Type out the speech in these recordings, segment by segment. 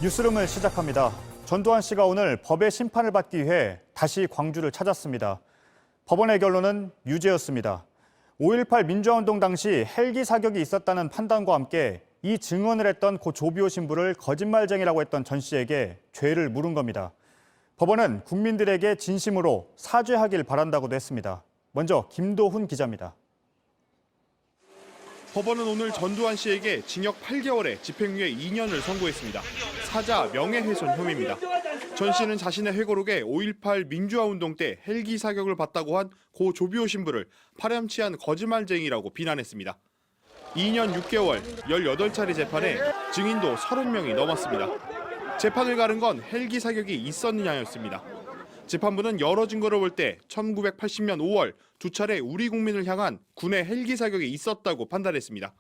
뉴스룸을 시작합니다. 전두환 씨가 오늘 법의 심판을 받기 위해 다시 광주를 찾았습니다. 법원의 결론은 유죄였습니다. 5.18 민주화운동 당시 헬기 사격이 있었다는 판단과 함께 이 증언을 했던 고 조비오 신부를 거짓말쟁이라고 했던 전 씨에게 죄를 물은 겁니다. 법원은 국민들에게 진심으로 사죄하길 바란다고도 했습니다. 먼저 김도훈 기자입니다. 법원은 오늘 전두환 씨에게 징역 8개월에 집행유예 2년을 선고했습니다. 사자 명예훼손 혐의입니다. 전 씨는 자신의 회고록에 5.18 민주화운동 때 헬기 사격을 받다고 한 고 조비오 신부를 파렴치한 거짓말쟁이라고 비난했습니다. 2년 6개월, 18차례 재판에 증인도 30명이 넘었습니다. 재판을 가른 건 헬기 사격이 있었느냐였습니다. 재판부는 여러 증거를 볼 때 1980년 5월 두 차례 우리 국민을 향한 군의 헬기 사격이 있었다고 판단했습니다.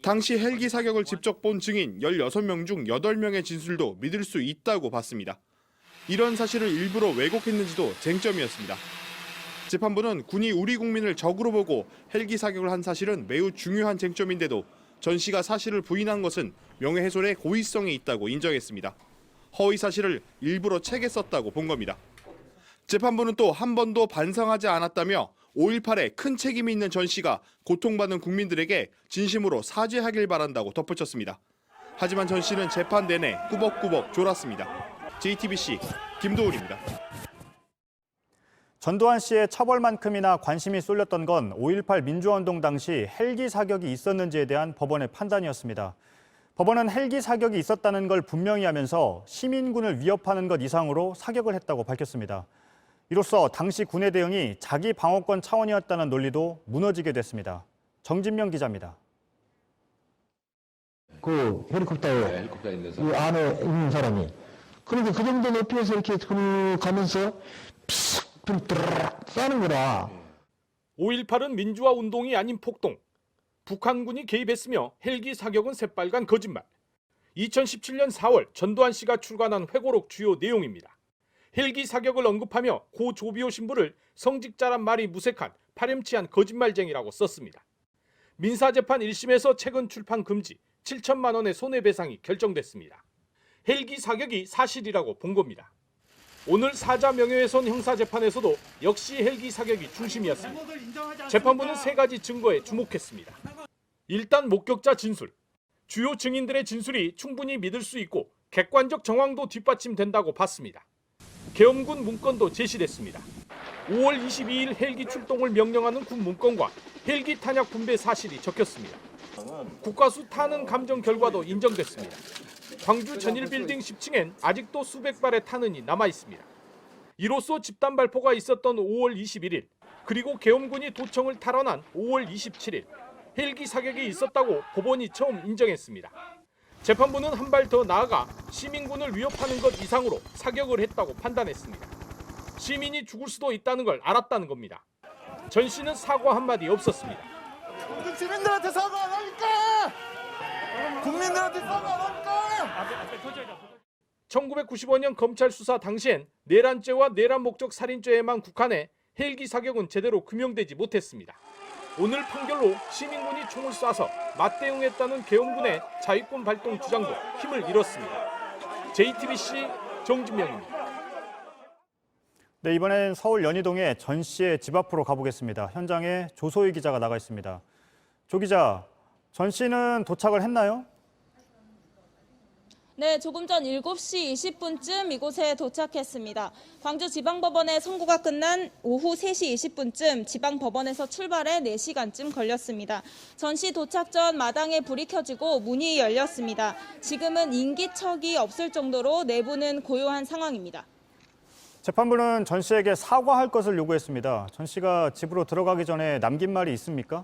당시 헬기 사격을 직접 본 증인 16명 중 8명의 진술도 믿을 수 있다고 봤습니다. 이런 사실을 일부러 왜곡했는지도 쟁점이었습니다. 재판부는 군이 우리 국민을 적으로 보고 헬기 사격을 한 사실은 매우 중요한 쟁점인데도 전 씨가 사실을 부인한 것은 명예훼손의 고의성이 있다고 인정했습니다. 허위 사실을 일부러 책에 썼다고 본 겁니다. 재판부는 또 한 번도 반성하지 않았다며 5.18에 큰 책임이 있는 전 씨가 고통받는 국민들에게 진심으로 사죄하길 바란다고 덧붙였습니다. 하지만 전 씨는 재판 내내 꾸벅꾸벅 졸았습니다. JTBC 김도훈입니다. 전두환 씨의 처벌만큼이나 관심이 쏠렸던 건 5.18 민주화운동 당시 헬기 사격이 있었는지에 대한 법원의 판단이었습니다. 법원은 헬기 사격이 있었다는 걸 분명히 하면서 시민군을 위협하는 것 이상으로 사격을 했다고 밝혔습니다. 이로써 당시 군의 대응이 자기 방어권 차원이었다는 논리도 무너지게 됐습니다. 정진명 기자입니다. 그 헬리콥터에 그 안에 있는 사람이 그러니까 그 정도 높이에서 이렇게 가면서 픽 쏘는 거라. 5.18은 민주화 운동이 아닌 폭동. 북한군이 개입했으며 헬기 사격은 새빨간 거짓말. 2017년 4월 전두환 씨가 출간한 회고록 주요 내용입니다. 헬기 사격을 언급하며 고 조비오 신부를 성직자란 말이 무색한 파렴치한 거짓말쟁이라고 썼습니다. 민사재판 1심에서 최근 출판 금지, 7천만 원의 손해배상이 결정됐습니다. 헬기 사격이 사실이라고 본 겁니다. 오늘 사자 명예훼손 형사재판에서도 역시 헬기 사격이 중심이었습니다. 재판부는 세 가지 증거에 주목했습니다. 일단 목격자 진술. 주요 증인들의 진술이 충분히 믿을 수 있고 객관적 정황도 뒷받침된다고 봤습니다. 계엄군 문건도 제시됐습니다. 5월 22일 헬기 출동을 명령하는 군 문건과 헬기 탄약 분배 사실이 적혔습니다. 국가수 탄은 감정 결과도 인정됐습니다. 광주 전일빌딩 10층엔 아직도 수백 발의 탄은이 남아 있습니다. 이로써 집단 발포가 있었던 5월 21일 그리고 계엄군이 도청을 탈환한 5월 27일 헬기 사격이 있었다고 법원이 처음 인정했습니다. 재판부는 한 발 더 나아가 시민군을 위협하는 것 이상으로 사격을 했다고 판단했습니다. 시민이 죽을 수도 있다는 걸 알았다는 겁니다. 전 씨는 사과 한마디 없었습니다. 시민들한테 사과 안 하니까! 국민들한테 사과 안 하니까! 1995년 검찰 수사 당시엔 내란죄와 내란 목적 살인죄에만 국한해 헬기 사격은 제대로 규명되지 못했습니다. 오늘 판결로 시민군이 총을 쏴서 맞대응했다는 계엄군의 자위권 발동 주장도 힘을 잃었습니다. JTBC 정진명입니다. 네, 이번엔 서울 연희동의 전 씨의 집 앞으로 가보겠습니다. 현장에 조소희 기자가 나가 있습니다. 조 기자, 전 씨는 도착을 했나요? 네, 조금 전 7시 20분쯤 이곳에 도착했습니다. 광주지방법원의 선고가 끝난 오후 3시 20분쯤 지방법원에서 출발해 4시간쯤 걸렸습니다. 전 씨 도착 전 마당에 불이 켜지고 문이 열렸습니다. 지금은 인기척이 없을 정도로 내부는 고요한 상황입니다. 재판부는 전 씨에게 사과할 것을 요구했습니다. 전 씨가 집으로 들어가기 전에 남긴 말이 있습니까?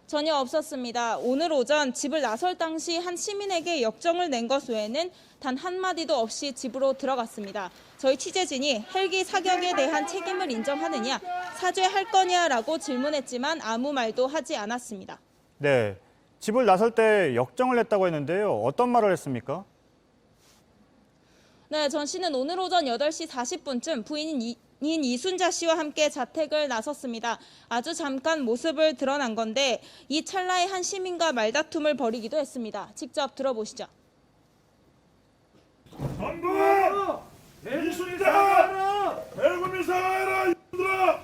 전혀 없었습니다. 오늘 오전 집을 나설 당시 한 시민에게 역정을 낸 것 외에는 단 한마디도 없이 집으로 들어갔습니다. 저희 취재진이 헬기 사격에 대한 책임을 인정하느냐, 사죄할 거냐라고 질문했지만 아무 말도 하지 않았습니다. 네, 집을 나설 때 역정을 냈다고 했는데요. 어떤 말을 했습니까? 네, 전 씨는 오늘 오전 8시 40분쯤 부인인 이순자 씨와 함께 자택을 나섰습니다. 아주 잠깐 모습을 드러난 건데 이 찰나에 한 시민과 말다툼을 벌이기도 했습니다. 직접 들어보시죠. 정부 대국민 사과해라. 대국민 사과해라. 이들아.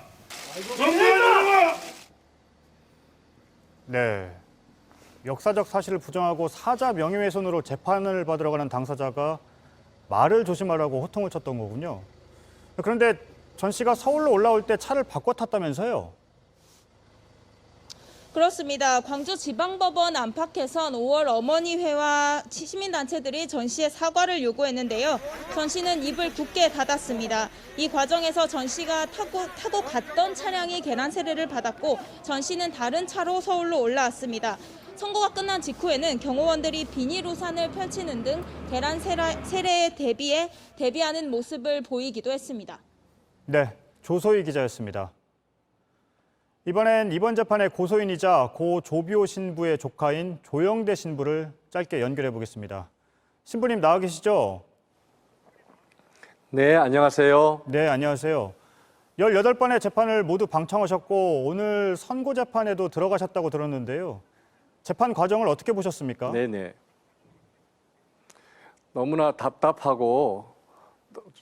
정부해라. 네. 역사적 사실을 부정하고 사자 명예훼손으로 재판을 받으러 가는 당사자가 말을 조심하라고 호통을 쳤던 거군요. 그런데 전 씨가 서울로 올라올 때 차를 바꿔 탔다면서요? 그렇습니다. 광주지방법원 안팎에선 5월 어머니회와 시민단체들이 전 씨의 사과를 요구했는데요. 전 씨는 입을 굳게 닫았습니다. 이 과정에서 전 씨가 타고 갔던 차량이 계란 세례를 받았고 전 씨는 다른 차로 서울로 올라왔습니다. 선고가 끝난 직후에는 경호원들이 비닐 우산을 펼치는 등 계란 세례에 대비하는 모습을 보이기도 했습니다. 네, 조소희 기자였습니다. 이번엔 이번 재판의 고소인이자 고 조비오 신부의 조카인 조영대 신부를 짧게 연결해 보겠습니다. 신부님 나와 계시죠? 네, 안녕하세요. 네, 안녕하세요. 18번의 재판을 모두 방청하셨고 오늘 선고 재판에도 들어가셨다고 들었는데요. 재판 과정을 어떻게 보셨습니까? 네네. 너무나 답답하고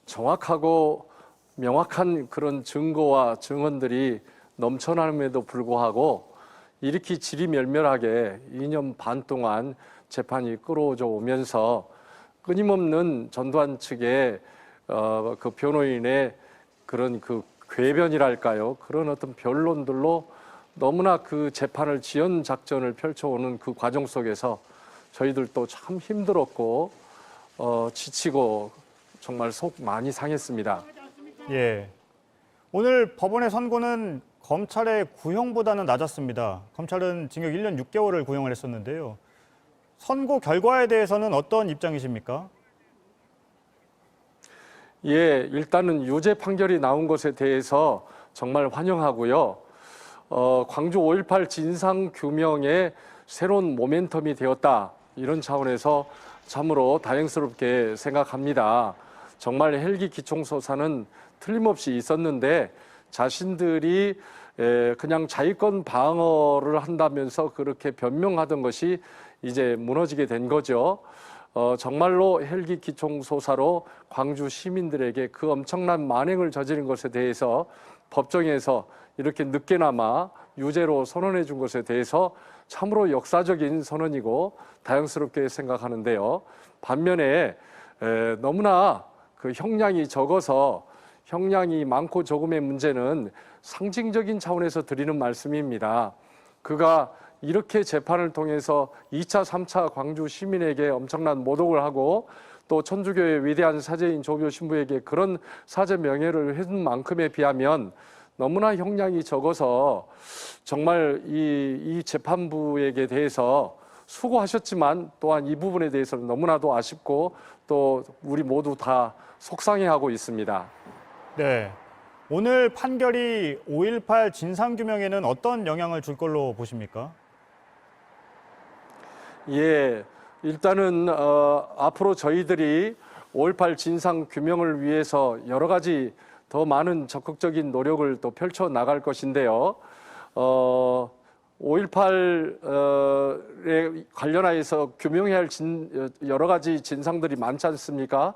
정확하고 명확한 그런 증거와 증언들이 넘쳐남에도 불구하고 이렇게 지리멸멸하게 2년 반 동안 재판이 끌어져 오면서 끊임없는 전두환 측의 그 변호인의 그런 그 궤변이랄까요? 그런 어떤 변론들로 너무나 그 재판을 지연 작전을 펼쳐오는 그 과정 속에서 저희들도 참 힘들었고 지치고 정말 속 많이 상했습니다. 예. 오늘 법원의 선고는 검찰의 구형보다는 낮았습니다. 검찰은 징역 1년 6개월을 구형을 했었는데요. 선고 결과에 대해서는 어떤 입장이십니까? 예, 일단은 유죄 판결이 나온 것에 대해서 정말 환영하고요. 광주 5.18 진상규명의 새로운 모멘텀이 되었다. 이런 차원에서 참으로 다행스럽게 생각합니다. 정말 헬기 기총소사는 틀림없이 있었는데 자신들이 그냥 자위권 방어를 한다면서 그렇게 변명하던 것이 이제 무너지게 된 거죠. 정말로 헬기 기총소사로 광주 시민들에게 그 엄청난 만행을 저지른 것에 대해서 법정에서 이렇게 늦게나마 유죄로 선언해 준 것에 대해서 참으로 역사적인 선언이고 다행스럽게 생각하는데요. 반면에 너무나 그 형량이 적어서 형량이 많고 적음의 문제는 상징적인 차원에서 드리는 말씀입니다. 그가 이렇게 재판을 통해서 2차, 3차 광주 시민에게 엄청난 모독을 하고 또 천주교의 위대한 사제인 조비오 신부에게 그런 사제 명예를 해준 만큼에 비하면 너무나 형량이 적어서 정말 이 재판부에게 대해서 수고하셨지만 또한 이 부분에 대해서는 너무나도 아쉽고 또 우리 모두 다 속상해하고 있습니다. 네. 오늘 판결이 5.18 진상규명에는 어떤 영향을 줄 걸로 보십니까? 예, 일단은 앞으로 저희들이 5.18 진상규명을 위해서 여러 가지 더 많은 적극적인 노력을 또 펼쳐 나갈 것인데요. 5.18에 관련하여서 규명해야 할 여러 가지 진상들이 많지 않습니까?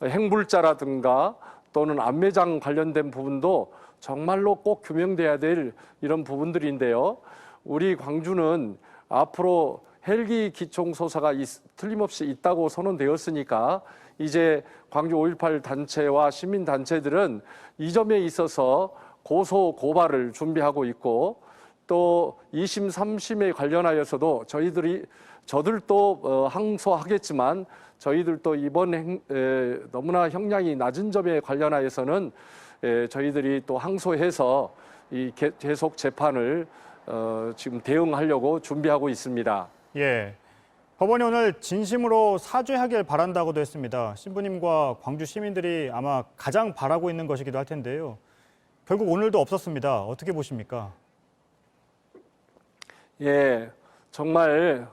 행불자라든가 또는 안매장 관련된 부분도 정말로 꼭 규명돼야 될 이런 부분들인데요. 우리 광주는 앞으로 헬기 기총소사가 틀림없이 있다고 선언되었으니까 이제 광주 5.18 단체와 시민단체들은 이 점에 있어서 고소 고발을 준비하고 있고 또 2심, 3심에 관련하여서도 저들도 항소하겠지만 저희들도 이번 너무나 형량이 낮은 점에 관련하여서는 저희들이 또 항소해서 이 계속 재판을 지금 대응하려고 준비하고 있습니다. 예. 법원이 오늘 진심으로 사죄하길 바란다고도 했습니다. 신부님과 광주 시민들이 아마 가장 바라고 있는 것이기도 할 텐데요. 결국 오늘도 없었습니다. 어떻게 보십니까? 예, 정말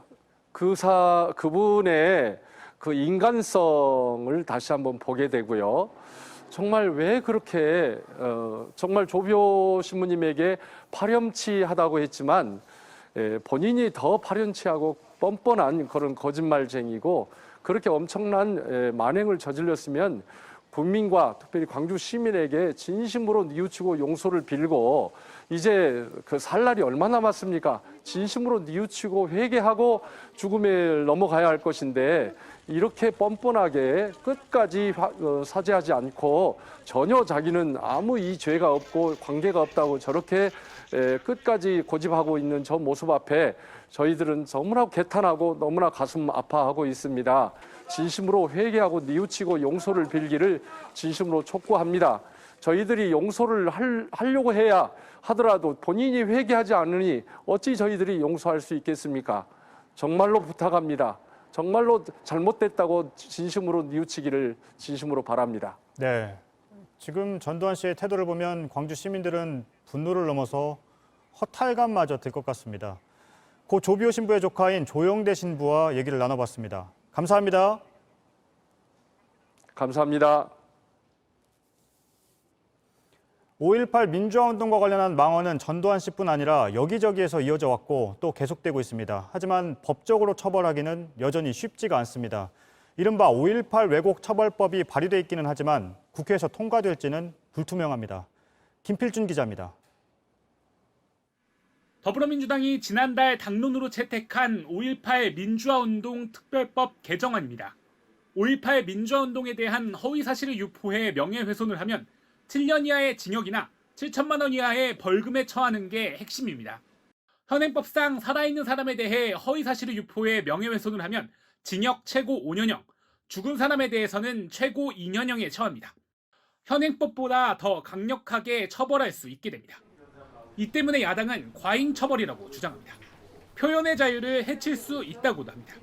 그분의 그 인간성을 다시 한번 보게 되고요. 정말 왜 그렇게 정말 조비오 신부님에게 파렴치하다고 했지만 본인이 더 파렴치하고 뻔뻔한 그런 거짓말쟁이고 그렇게 엄청난 만행을 저질렀으면 국민과 특별히 광주 시민에게 진심으로 뉘우치고 용서를 빌고 이제 그 살 날이 얼마 남았습니까? 진심으로 뉘우치고 회개하고 죽음에 넘어가야 할 것인데 이렇게 뻔뻔하게 끝까지 사죄하지 않고 전혀 자기는 아무 이 죄가 없고 관계가 없다고 저렇게 끝까지 고집하고 있는 저 모습 앞에 저희들은 너무나 개탄하고 너무나 가슴 아파하고 있습니다. 진심으로 회개하고 뉘우치고 용서를 빌기를 진심으로 촉구합니다. 저희들이 용서를 하려고 해야 하더라도 본인이 회개하지 않으니 어찌 저희들이 용서할 수 있겠습니까? 정말로 부탁합니다. 정말로 잘못됐다고 진심으로 뉘우치기를 진심으로 바랍니다. 네, 지금 전두환 씨의 태도를 보면 광주 시민들은 분노를 넘어서 허탈감마저 들 것 같습니다. 고 조비오 신부의 조카인 조영대 신부와 얘기를 나눠봤습니다. 감사합니다. 감사합니다. 5.18 민주화운동과 관련한 망언은 전두환 씨뿐 아니라 여기저기에서 이어져 왔고 또 계속되고 있습니다. 하지만 법적으로 처벌하기는 여전히 쉽지가 않습니다. 이른바 5.18 왜곡 처벌법이 발의돼 있기는 하지만 국회에서 통과될지는 불투명합니다. 김필준 기자입니다. 더불어민주당이 지난달 당론으로 채택한 5.18 민주화운동 특별법 개정안입니다. 5.18 민주화운동에 대한 허위 사실을 유포해 명예훼손을 하면 7년 이하의 징역이나 7천만 원 이하의 벌금에 처하는 게 핵심입니다. 현행법상 살아있는 사람에 대해 허위 사실을 유포해 명예훼손을 하면 징역 최고 5년형, 죽은 사람에 대해서는 최고 2년형에 처합니다. 현행법보다 더 강력하게 처벌할 수 있게 됩니다. 이 때문에 야당은 과잉 처벌이라고 주장합니다. 표현의 자유를 해칠 수 있다고도 합니다.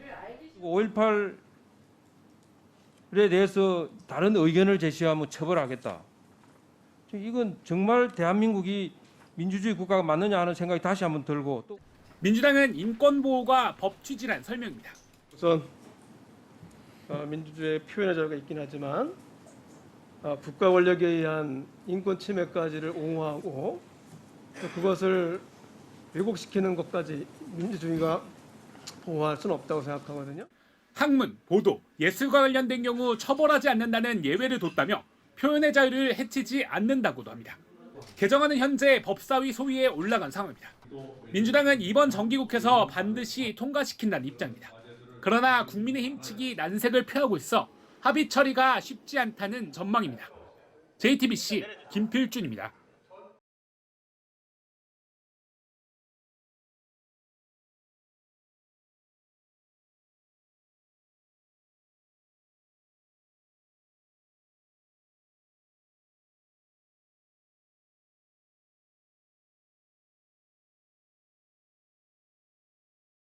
5.18에 대해서 다른 의견을 제시하면 처벌하겠다. 이건 정말 대한민국이 민주주의 국가가 맞느냐 하는 생각이 다시 한번 들고 또 민주당은 인권보호가 법 취지란 설명입니다. 우선 민주주의의 표현의 자유가 있긴 하지만 국가 권력에 의한 인권 침해까지를 옹호하고 또 그것을 왜곡시키는 것까지 민주주의가 보호할 수는 없다고 생각하거든요. 학문, 보도, 예술과 관련된 경우 처벌하지 않는다는 예외를 뒀다며 표현의 자유를 해치지 않는다고도 합니다. 개정안은 현재 법사위 소위에 올라간 상황입니다. 민주당은 이번 정기국회에서 반드시 통과시킨다는 입장입니다. 그러나 국민의힘 측이 난색을 표하고 있어 합의 처리가 쉽지 않다는 전망입니다. JTBC 김필준입니다.